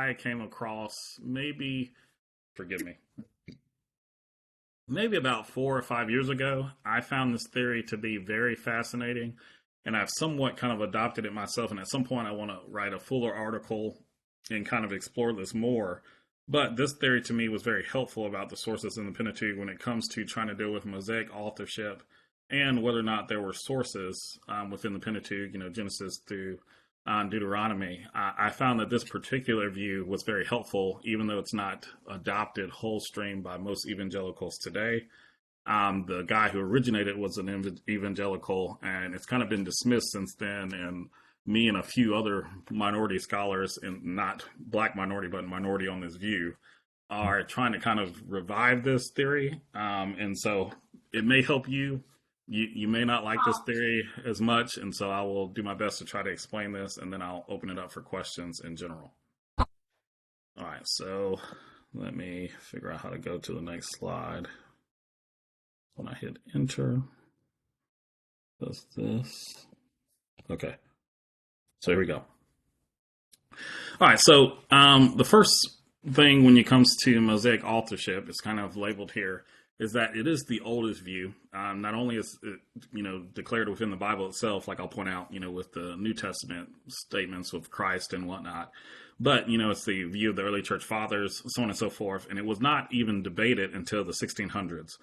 I came across maybe, forgive me, maybe about 4 or 5 years ago. I found this theory to be very fascinating, and I've somewhat kind of adopted it myself. And at some point, I want to write a fuller article and kind of explore this more. But this theory to me was very helpful about the sources in the Pentateuch when it comes to trying to deal with Mosaic authorship and whether or not there were sources within the Pentateuch, Genesis through Deuteronomy. I found that this particular view was very helpful, even though it's not adopted whole stream by most evangelicals today. The guy who originated was an evangelical, and it's kind of been dismissed since then. And me and a few other minority scholars, and not black minority, but minority on this view, are trying to kind of revive this theory. And so it may help you. You may not like this theory as much, and so I will do my best to try to explain this, and then I'll open it up for questions in general. All right, so let me figure out how to go to the next slide. When I hit enter, does this? Okay, so here we go. All right, so the first thing when it comes to Mosaic authorship, it's kind of labeled here, is that it is the oldest view. Not only is it, declared within the Bible itself, like I'll point out, with the New Testament statements of Christ and whatnot, but, it's the view of the early church fathers, so on and so forth, and it was not even debated until the 1600s.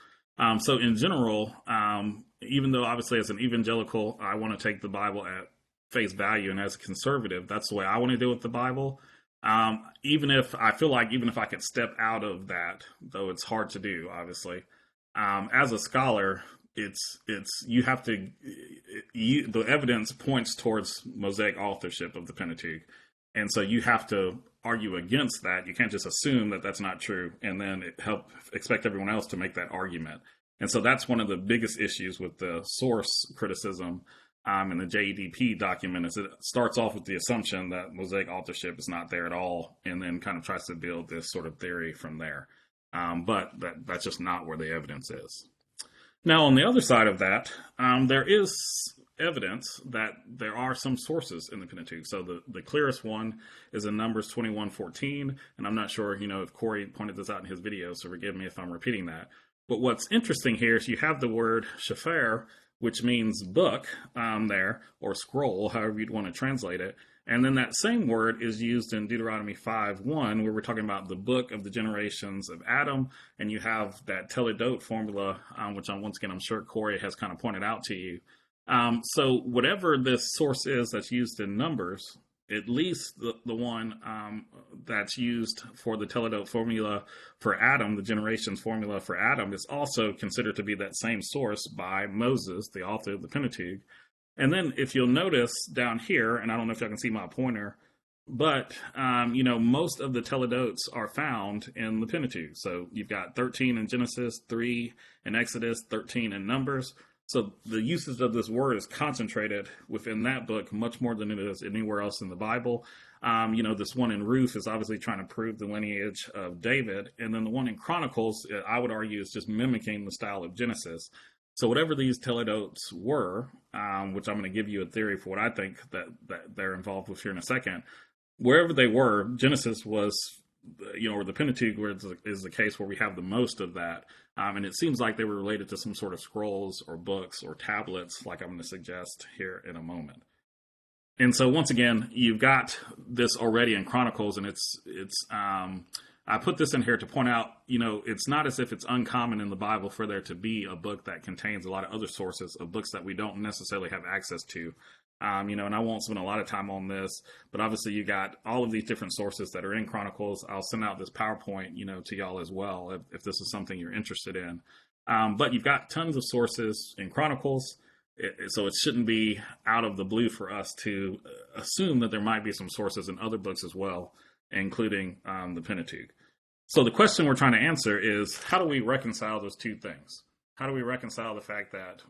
So in general, even though obviously as an evangelical, I want to take the Bible at face value, and as a conservative, that's the way I want to deal with the Bible. Even if I could step out of that, though it's hard to do, obviously, as a scholar, the evidence points towards Mosaic authorship of the Pentateuch. And so you have to argue against that. You can't just assume that that's not true and then expect everyone else to make that argument. And so that's one of the biggest issues with the source criticism in the JEDP document, is it starts off with the assumption that Mosaic authorship is not there at all, and then kind of tries to build this sort of theory from there. But that's just not where the evidence is. Now, on the other side of that, there is evidence that there are some sources in the Pentateuch. So the clearest one is in Numbers 21:14, and I'm not sure, if Corey pointed this out in his video, so forgive me if I'm repeating that. But what's interesting here is you have the word shefer, which means book there, or scroll, however you'd want to translate it. And then that same word is used in Deuteronomy 5:1, where we're talking about the book of the generations of Adam, and you have that Toledot formula, which once again I'm sure Corey has kind of pointed out to you. So whatever this source is that's used in Numbers, at least the one that's used for the Toledot formula for Adam, the generations formula for Adam, is also considered to be that same source by Moses, the author of the Pentateuch. And then if you'll notice down here, and I don't know if y'all can see my pointer, but, most of the Toledots are found in the Pentateuch. So you've got 13 in Genesis, 3 in Exodus, 13 in Numbers. So the usage of this word is concentrated within that book much more than it is anywhere else in the Bible. This one in Ruth is obviously trying to prove the lineage of David. And then the one in Chronicles, I would argue, is just mimicking the style of Genesis. So whatever these Toledots were, which I'm going to give you a theory for what I think that they're involved with here in a second, wherever they were, Genesis was, or the Pentateuch is the case where we have the most of that. And it seems like they were related to some sort of scrolls or books or tablets, like I'm going to suggest here in a moment. And so once again, you've got this already in Chronicles, and I put this in here to point out, it's not as if it's uncommon in the Bible for there to be a book that contains a lot of other sources of books that we don't necessarily have access to. And I won't spend a lot of time on this, but obviously you got all of these different sources that are in Chronicles. I'll send out this PowerPoint, to y'all as well, if this is something you're interested in. But you've got tons of sources in Chronicles, so it shouldn't be out of the blue for us to assume that there might be some sources in other books as well, including the Pentateuch. So the question we're trying to answer is, how do we reconcile those two things? How do we reconcile the fact that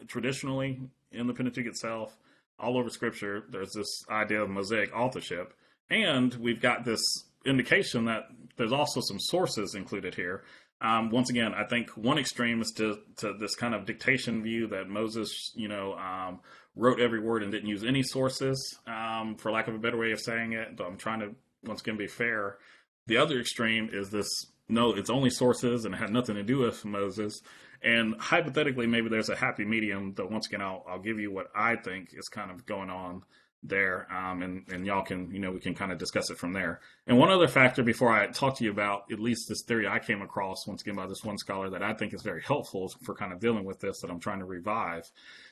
traditionally in the Pentateuch itself, all over Scripture, there's this idea of Mosaic authorship, and we've got this indication that there's also some sources included here. Once again, I think one extreme is to this kind of dictation view that Moses, wrote every word and didn't use any sources, for lack of a better way of saying it. I'm trying to once again be fair, the other extreme is this, no, it's only sources and it had nothing to do with Moses. And hypothetically, maybe there's a happy medium, though once again, I'll give you what I think is kind of going on there, and y'all can, we can kind of discuss it from there. And one other factor before I talk to you about at least this theory I came across, once again, by this one scholar that I think is very helpful for kind of dealing with this that I'm trying to revive,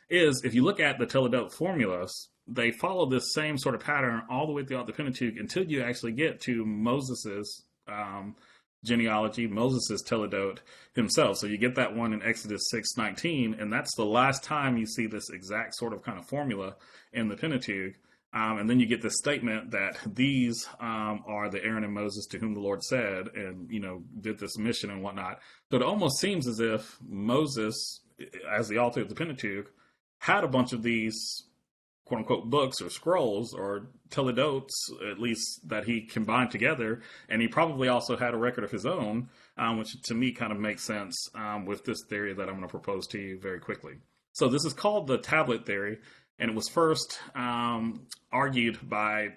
is if you look at the Pentateuch formulas, they follow this same sort of pattern all the way throughout the Pentateuch until you actually get to Moses's genealogy, Moses' Teledot himself. So you get that one in Exodus 6:19, and that's the last time you see this exact sort of kind of formula in the Pentateuch. And then you get this statement that these are the Aaron and Moses to whom the Lord said, and, did this mission and whatnot. So it almost seems as if Moses, as the author of the Pentateuch, had a bunch of these quote unquote books or scrolls or teledotes, at least, that he combined together. And he probably also had a record of his own, which to me kind of makes sense with this theory that I'm going to propose to you very quickly. So this is called the tablet theory. And it was first argued by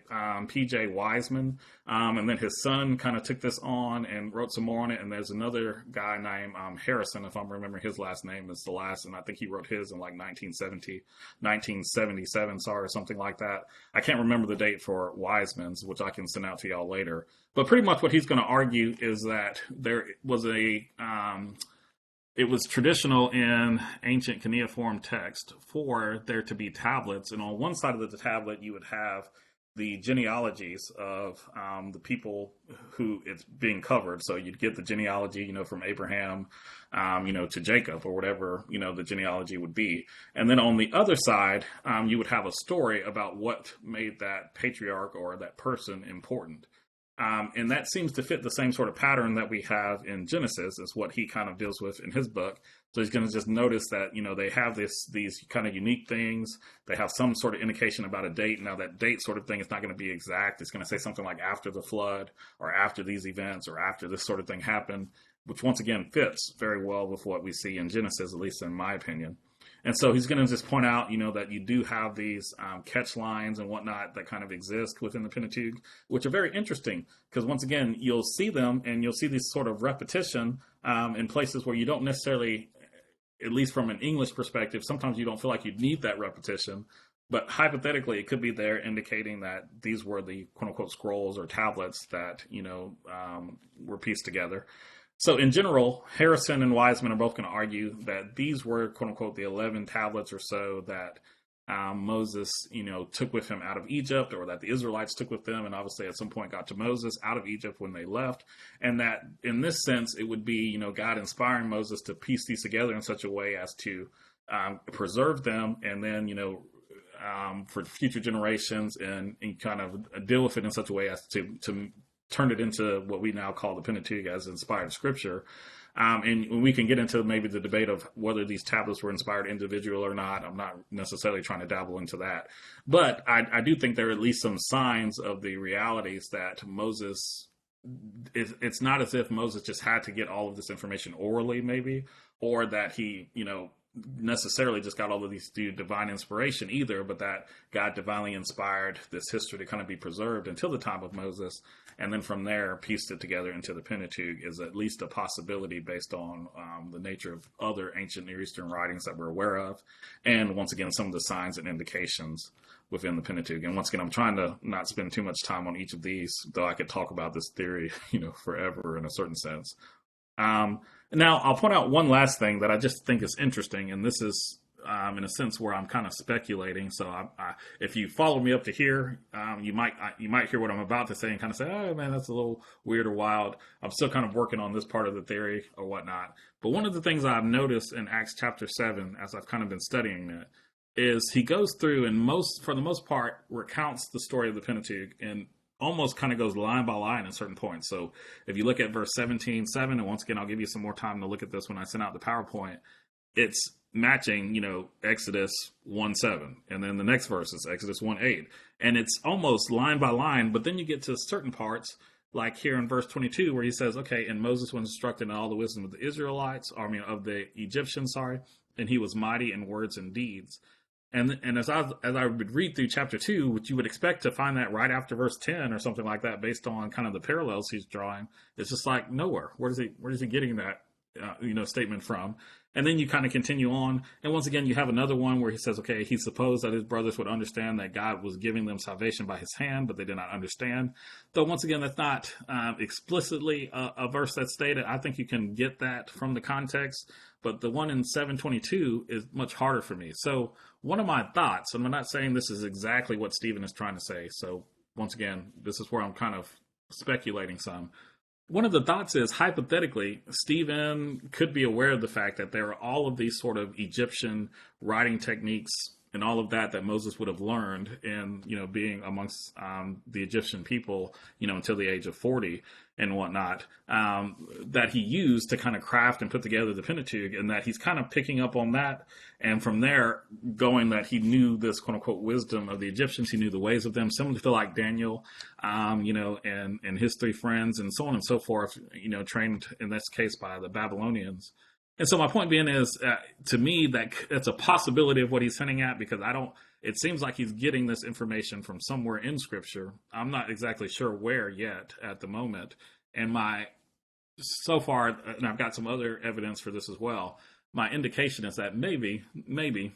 P.J. Wiseman, and then his son kind of took this on and wrote some more on it. And there's another guy named Harrison, if I'm remembering his last name is the last, and I think he wrote his in like 1977, or something like that. I can't remember the date for Wiseman's, which I can send out to y'all later. But pretty much what he's going to argue is that there was it was traditional in ancient cuneiform text for there to be tablets. And on one side of the tablet, you would have the genealogies of the people who it's being covered. So you'd get the genealogy, from Abraham, to Jacob or whatever, the genealogy would be. And then on the other side, you would have a story about what made that patriarch or that person important. And that seems to fit the same sort of pattern that we have in Genesis, is what he kind of deals with in his book. So he's going to just notice that, they have these kind of unique things. They have some sort of indication about a date. Now, that date sort of thing is not going to be exact. It's going to say something like after the flood or after these events or after this sort of thing happened, which once again fits very well with what we see in Genesis, at least in my opinion. And so he's going to just point out, that you do have these catch lines and whatnot that kind of exist within the Pentateuch, which are very interesting because, once again, you'll see them and you'll see this sort of repetition in places where you don't necessarily, at least from an English perspective, sometimes you don't feel like you need that repetition. But hypothetically, it could be there indicating that these were the quote-unquote scrolls or tablets that, were pieced together. So in general, Harrison and Wiseman are both going to argue that these were, quote unquote, the 11 tablets or so that Moses, took with him out of Egypt, or that the Israelites took with them, and obviously at some point got to Moses out of Egypt when they left. And that in this sense, it would be, God inspiring Moses to piece these together in such a way as to preserve them, and then, for future generations and kind of deal with it in such a way as to turned it into what we now call the Pentateuch as inspired scripture. And we can get into maybe the debate of whether these tablets were inspired individual or not. I'm not necessarily trying to dabble into that. But I do think there are at least some signs of the realities that Moses, it's not as if Moses just had to get all of this information orally, maybe, or that he, necessarily just got all of these through divine inspiration either, but that God divinely inspired this history to kind of be preserved until the time of Moses, and then from there pieced it together into the Pentateuch is at least a possibility based on the nature of other ancient Near Eastern writings that we're aware of, and once again some of the signs and indications within the Pentateuch. And once again, I'm trying to not spend too much time on each of these, though I could talk about this theory, forever in a certain sense. Now, I'll point out one last thing that I just think is interesting, and this is in a sense where I'm kind of speculating. So if you follow me up to here, you might hear what I'm about to say and kind of say, oh, man, that's a little weird or wild. I'm still kind of working on this part of the theory or whatnot. But one of the things I've noticed in Acts chapter 7, as I've kind of been studying it, is he goes through and for the most part, recounts the story of the Pentateuch and almost kind of goes line by line at certain points. So if you look at verse 17:7, and once again, I'll give you some more time to look at this when I send out the PowerPoint, it's matching, Exodus 1:7. And then the next verse is Exodus 1:8. And it's almost line by line, but then you get to certain parts, like here in verse 22, where he says, okay, and Moses was instructed in all the wisdom of the Israelites, of the Egyptians, and he was mighty in words and deeds. And as I would read through chapter 2, which you would expect to find that right after verse 10 or something like that, based on kind of the parallels he's drawing, it's just like nowhere. Where's he getting that statement from? And then you kind of continue on, and once again you have another one where he says, okay, he supposed that his brothers would understand that God was giving them salvation by his hand, but they did not understand. Though once again, that's not explicitly a verse that's stated. I think you can get that from the context, but the one in 7:22 is much harder for me. So one of my thoughts, and I'm not saying this is exactly what Stephen is trying to say, so once again, this is where I'm kind of speculating some. One of the thoughts is, hypothetically, Stephen could be aware of the fact that there are all of these sort of Egyptian writing techniques and all of that Moses would have learned in, being amongst the Egyptian people, until the age of 40 and whatnot, that he used to kind of craft and put together the Pentateuch, and that he's kind of picking up on that. And from there, going that he knew this quote unquote wisdom of the Egyptians, he knew the ways of them, similar to like Daniel, and his three friends and so on and so forth, trained in this case by the Babylonians. And so my point being is, to me, that's a possibility of what he's hinting at, because it seems like he's getting this information from somewhere in Scripture. I'm not exactly sure where yet at the moment. And so far, and I've got some other evidence for this as well, my indication is that maybe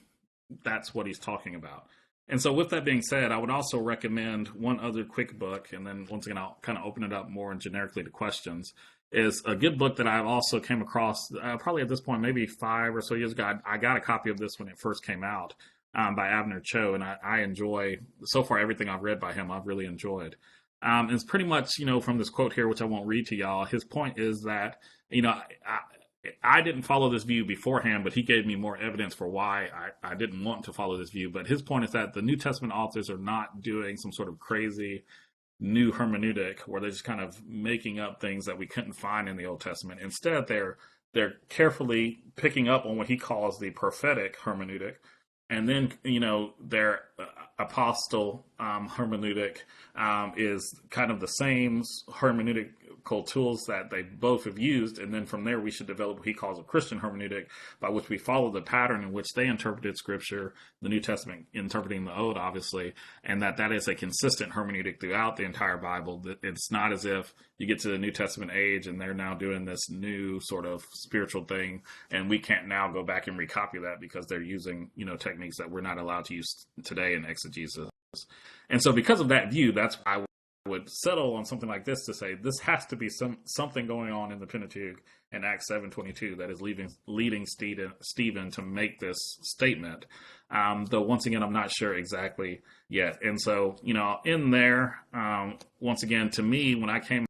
that's what he's talking about. And so with that being said, I would also recommend one other quick book, and then once again, I'll kind of open it up more and generically to questions, is a good book that I've also came across probably at this point, maybe 5 or so years ago. I got a copy of this when it first came out, by Abner Cho, and I enjoy, so far, everything I've read by him, I've really enjoyed. And it's pretty much, from this quote here, which I won't read to y'all, his point is that, I didn't follow this view beforehand, but he gave me more evidence for why I didn't want to follow this view. But his point is that the New Testament authors are not doing some sort of crazy new hermeneutic where they're just kind of making up things that we couldn't find in the Old Testament. Instead, they're carefully picking up on what he calls the prophetic hermeneutic, and then their apostle hermeneutic is kind of the same hermeneutical tools that they both have used, and then from there we should develop what he calls a Christian hermeneutic, by which we follow the pattern in which they interpreted Scripture, the New Testament interpreting the Old, obviously, and that is a consistent hermeneutic throughout the entire Bible. It's not as if you get to the New Testament age and they're now doing this new sort of spiritual thing, and we can't now go back and recopy that because they're using techniques that we're not allowed to use today in exegesis. And so because of that view, that's why I would settle on something like this to say this has to be something going on in the Pentateuch in Acts 7:22 that is leading Stephen to make this statement. Though once again, I'm not sure exactly yet. And so, in there, once again, to me, when I came